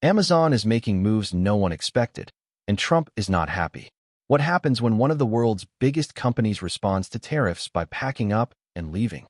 Amazon is making moves no one expected, and Trump is not happy. What happens when one of the world's biggest companies responds to tariffs by packing up and leaving?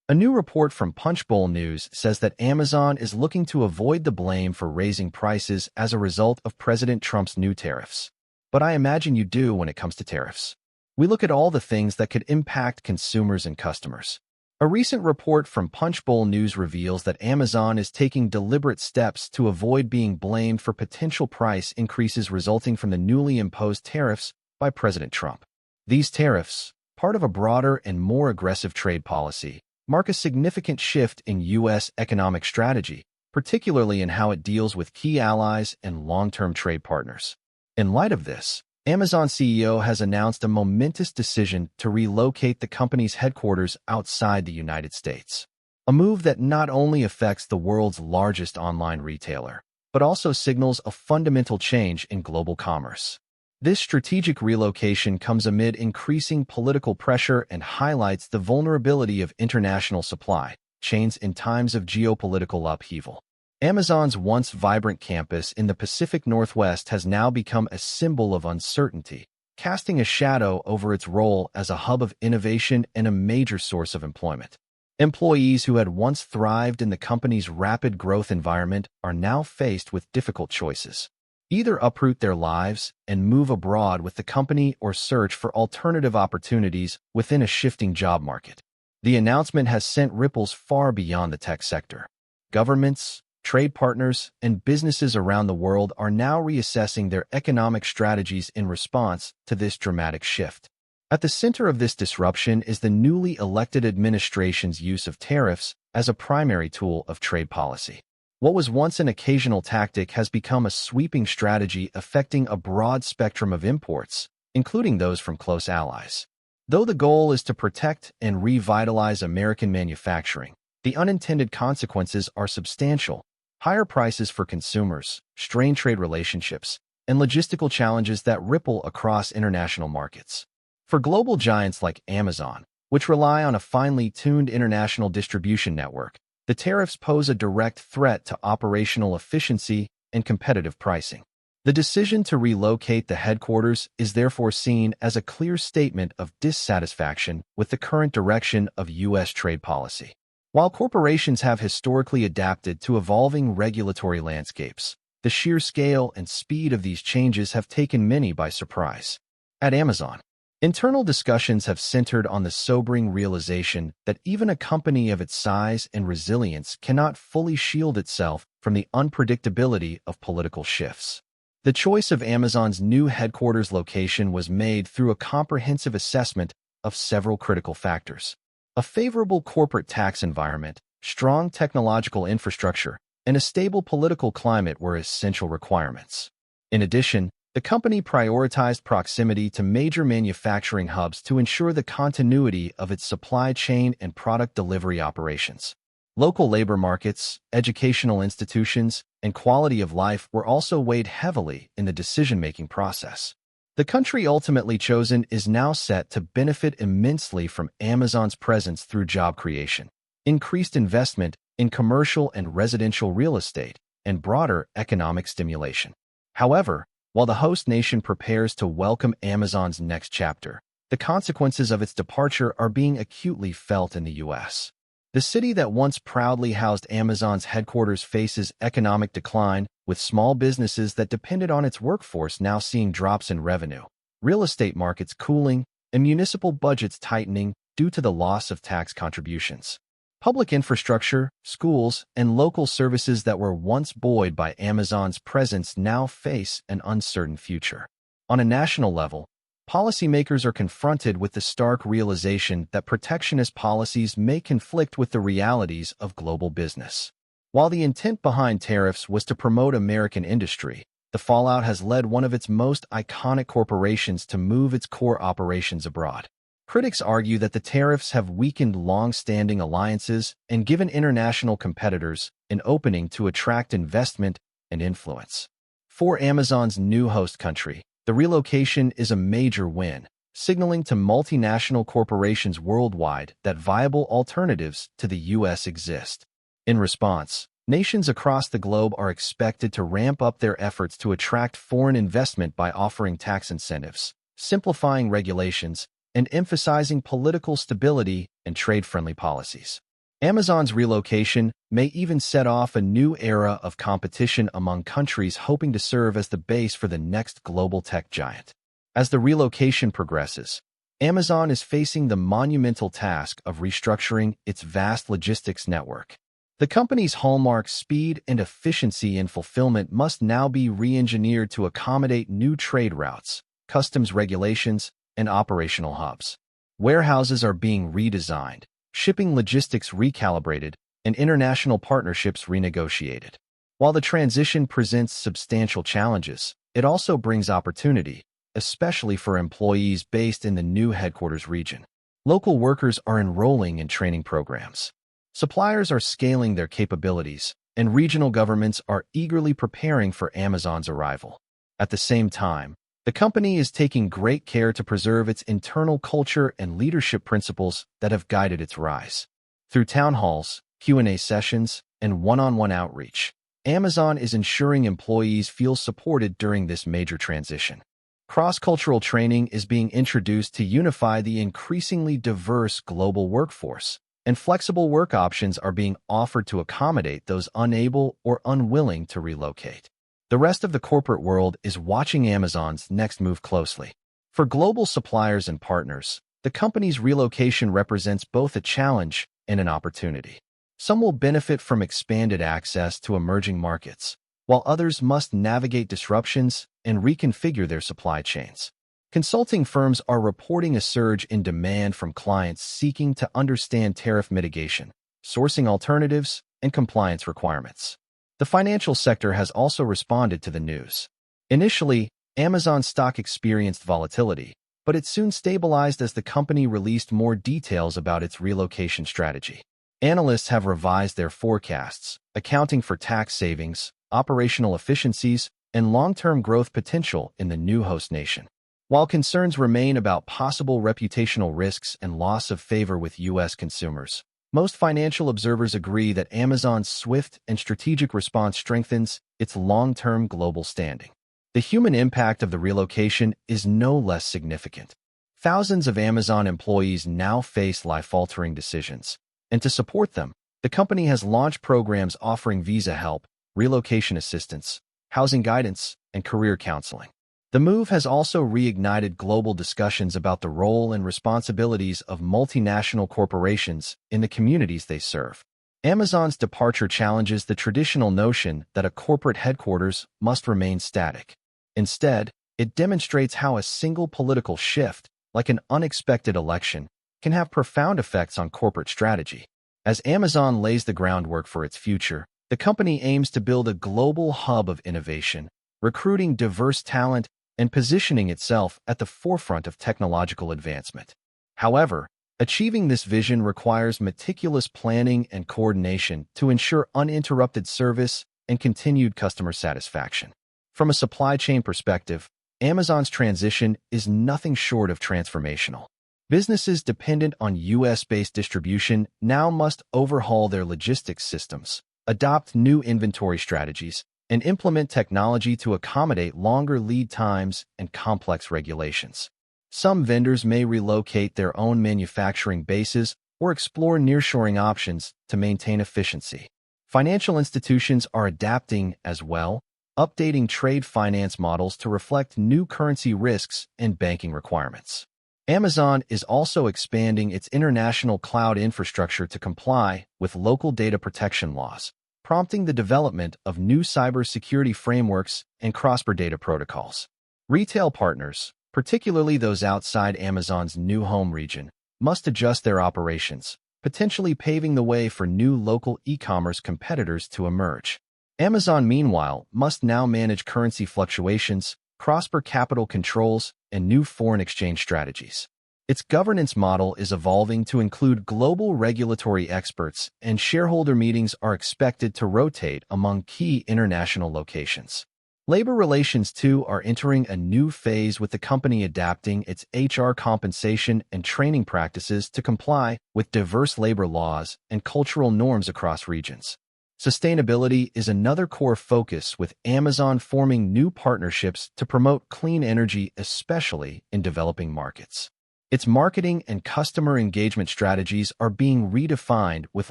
A new report from Punchbowl News says that Amazon is looking to avoid the blame for raising prices as a result of President Trump's new tariffs. But I imagine you do when it comes to tariffs. We look at all the things that could impact consumers and customers. A recent report from Punchbowl News reveals that Amazon is taking deliberate steps to avoid being blamed for potential price increases resulting from the newly imposed tariffs by President Trump. These tariffs, part of a broader and more aggressive trade policy, mark a significant shift in U.S. economic strategy, particularly in how it deals with key allies and long-term trade partners. In light of this, Amazon CEO has announced a momentous decision to relocate the company's headquarters outside the United States. A move that not only affects the world's largest online retailer, but also signals a fundamental change in global commerce. This strategic relocation comes amid increasing political pressure and highlights the vulnerability of international supply chains in times of geopolitical upheaval. Amazon's once vibrant campus in the Pacific Northwest has now become a symbol of uncertainty, casting a shadow over its role as a hub of innovation and a major source of employment. Employees who had once thrived in the company's rapid growth environment are now faced with difficult choices. Either uproot their lives and move abroad with the company or search for alternative opportunities within a shifting job market. The announcement has sent ripples far beyond the tech sector. Governments, trade partners, and businesses around the world are now reassessing their economic strategies in response to this dramatic shift. At the center of this disruption is the newly elected administration's use of tariffs as a primary tool of trade policy. What was once an occasional tactic has become a sweeping strategy affecting a broad spectrum of imports, including those from close allies. Though the goal is to protect and revitalize American manufacturing, the unintended consequences are substantial. Higher prices for consumers, strained trade relationships, and logistical challenges that ripple across international markets. For global giants like Amazon, which rely on a finely tuned international distribution network, the tariffs pose a direct threat to operational efficiency and competitive pricing. The decision to relocate the headquarters is therefore seen as a clear statement of dissatisfaction with the current direction of U.S. trade policy. While corporations have historically adapted to evolving regulatory landscapes, the sheer scale and speed of these changes have taken many by surprise. At Amazon, internal discussions have centered on the sobering realization that even a company of its size and resilience cannot fully shield itself from the unpredictability of political shifts. The choice of Amazon's new headquarters location was made through a comprehensive assessment of several critical factors. A favorable corporate tax environment, strong technological infrastructure, and a stable political climate were essential requirements. In addition, the company prioritized proximity to major manufacturing hubs to ensure the continuity of its supply chain and product delivery operations. Local labor markets, educational institutions, and quality of life were also weighed heavily in the decision-making process. The country ultimately chosen is now set to benefit immensely from Amazon's presence through job creation, increased investment in commercial and residential real estate, and broader economic stimulation. However, while the host nation prepares to welcome Amazon's next chapter, the consequences of its departure are being acutely felt in the U.S. The city that once proudly housed Amazon's headquarters faces economic decline, with small businesses that depended on its workforce now seeing drops in revenue, real estate markets cooling, and municipal budgets tightening due to the loss of tax contributions. Public infrastructure, schools, and local services that were once buoyed by Amazon's presence now face an uncertain future. On a national level, policymakers are confronted with the stark realization that protectionist policies may conflict with the realities of global business. While the intent behind tariffs was to promote American industry, the fallout has led one of its most iconic corporations to move its core operations abroad. Critics argue that the tariffs have weakened long-standing alliances and given international competitors an opening to attract investment and influence. For Amazon's new host country, the relocation is a major win, signaling to multinational corporations worldwide that viable alternatives to the U.S. exist. In response, Nations across the globe are expected to ramp up their efforts to attract foreign investment by offering tax incentives, simplifying regulations, and emphasizing political stability and trade-friendly policies. Amazon's relocation may even set off a new era of competition among countries hoping to serve as the base for the next global tech giant. As the relocation progresses, Amazon is facing the monumental task of restructuring its vast logistics network. The company's hallmark speed and efficiency in fulfillment must now be re-engineered to accommodate new trade routes, customs regulations, and operational hubs. Warehouses are being redesigned, shipping logistics recalibrated, and international partnerships renegotiated. While the transition presents substantial challenges, it also brings opportunity, especially for employees based in the new headquarters region. Local workers are enrolling in training programs. Suppliers are scaling their capabilities, and regional governments are eagerly preparing for Amazon's arrival. At the same time, the company is taking great care to preserve its internal culture and leadership principles that have guided its rise. Through town halls, Q&A sessions, and one-on-one outreach, Amazon is ensuring employees feel supported during this major transition. Cross-cultural training is being introduced to unify the increasingly diverse global workforce, and flexible work options are being offered to accommodate those unable or unwilling to relocate. The rest of the corporate world is watching Amazon's next move closely. For global suppliers and partners, the company's relocation represents both a challenge and an opportunity. Some will benefit from expanded access to emerging markets, while others must navigate disruptions and reconfigure their supply chains. Consulting firms are reporting a surge in demand from clients seeking to understand tariff mitigation, sourcing alternatives, and compliance requirements. The financial sector has also responded to the news. Initially, Amazon stock experienced volatility, but it soon stabilized as the company released more details about its relocation strategy. Analysts have revised their forecasts, accounting for tax savings, operational efficiencies, and long-term growth potential in the new host nation. While concerns remain about possible reputational risks and loss of favor with U.S. consumers, most financial observers agree that Amazon's swift and strategic response strengthens its long-term global standing. The human impact of the relocation is no less significant. Thousands of Amazon employees now face life-altering decisions, and to support them, the company has launched programs offering visa help, relocation assistance, housing guidance, and career counseling. The move has also reignited global discussions about the role and responsibilities of multinational corporations in the communities they serve. Amazon's departure challenges the traditional notion that a corporate headquarters must remain static. Instead, it demonstrates how a single political shift, like an unexpected election, can have profound effects on corporate strategy. As Amazon lays the groundwork for its future, the company aims to build a global hub of innovation, recruiting diverse talent, and positioning itself at the forefront of technological advancement. However, achieving this vision requires meticulous planning and coordination to ensure uninterrupted service and continued customer satisfaction. From a supply chain perspective, Amazon's transition is nothing short of transformational. Businesses dependent on U.S.-based distribution now must overhaul their logistics systems, adopt new inventory strategies, and implement technology to accommodate longer lead times and complex regulations. Some vendors may relocate their own manufacturing bases or explore nearshoring options to maintain efficiency. Financial institutions are adapting as well, updating trade finance models to reflect new currency risks and banking requirements. Amazon is also expanding its international cloud infrastructure to comply with local data protection laws, prompting the development of new cybersecurity frameworks and cross-border data protocols. Retail partners, particularly those outside Amazon's new home region, must adjust their operations, potentially paving the way for new local e-commerce competitors to emerge. Amazon, meanwhile, must now manage currency fluctuations, cross-border capital controls, and new foreign exchange strategies. Its governance model is evolving to include global regulatory experts, and shareholder meetings are expected to rotate among key international locations. Labor relations, too, are entering a new phase, with the company adapting its HR compensation and training practices to comply with diverse labor laws and cultural norms across regions. Sustainability is another core focus, with Amazon forming new partnerships to promote clean energy, especially in developing markets. Its marketing and customer engagement strategies are being redefined with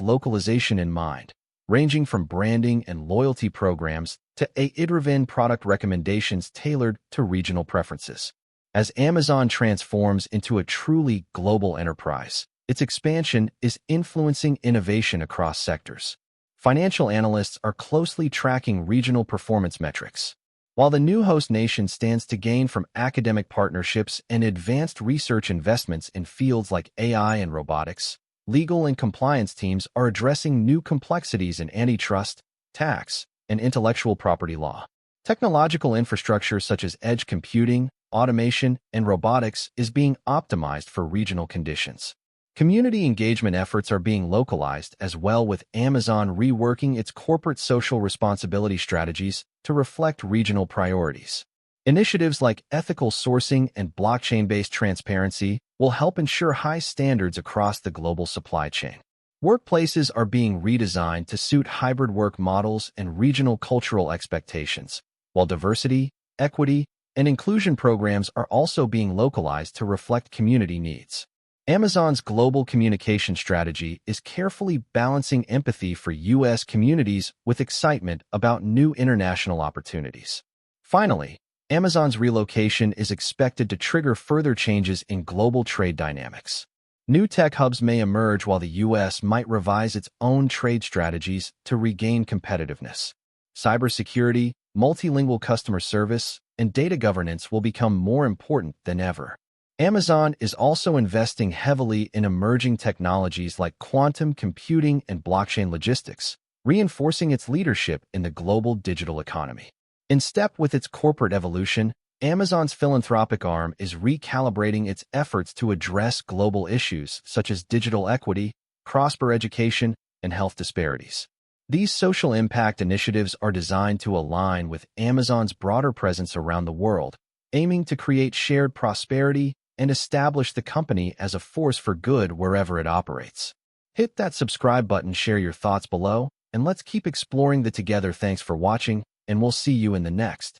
localization in mind, ranging from branding and loyalty programs to AI-driven product recommendations tailored to regional preferences. As Amazon transforms into a truly global enterprise, its expansion is influencing innovation across sectors. Financial analysts are closely tracking regional performance metrics. While the new host nation stands to gain from academic partnerships and advanced research investments in fields like AI and robotics, legal and compliance teams are addressing new complexities in antitrust, tax, and intellectual property law. Technological infrastructure such as edge computing, automation, and robotics is being optimized for regional conditions. Community engagement efforts are being localized as well, with Amazon reworking its corporate social responsibility strategies to reflect regional priorities. Initiatives like ethical sourcing and blockchain-based transparency will help ensure high standards across the global supply chain. Workplaces are being redesigned to suit hybrid work models and regional cultural expectations, while diversity, equity, and inclusion programs are also being localized to reflect community needs. Amazon's global communication strategy is carefully balancing empathy for U.S. communities with excitement about new international opportunities. Finally, Amazon's relocation is expected to trigger further changes in global trade dynamics. New tech hubs may emerge, while the U.S. might revise its own trade strategies to regain competitiveness. Cybersecurity, multilingual customer service, and data governance will become more important than ever. Amazon is also investing heavily in emerging technologies like quantum computing and blockchain logistics, reinforcing its leadership in the global digital economy. In step with its corporate evolution, Amazon's philanthropic arm is recalibrating its efforts to address global issues such as digital equity, cross-border education, and health disparities. These social impact initiatives are designed to align with Amazon's broader presence around the world, aiming to create shared prosperity and establish the company as a force for good wherever it operates. Hit that subscribe button, share your thoughts below, and let's keep exploring the together. Thanks for watching, and we'll see you in the next.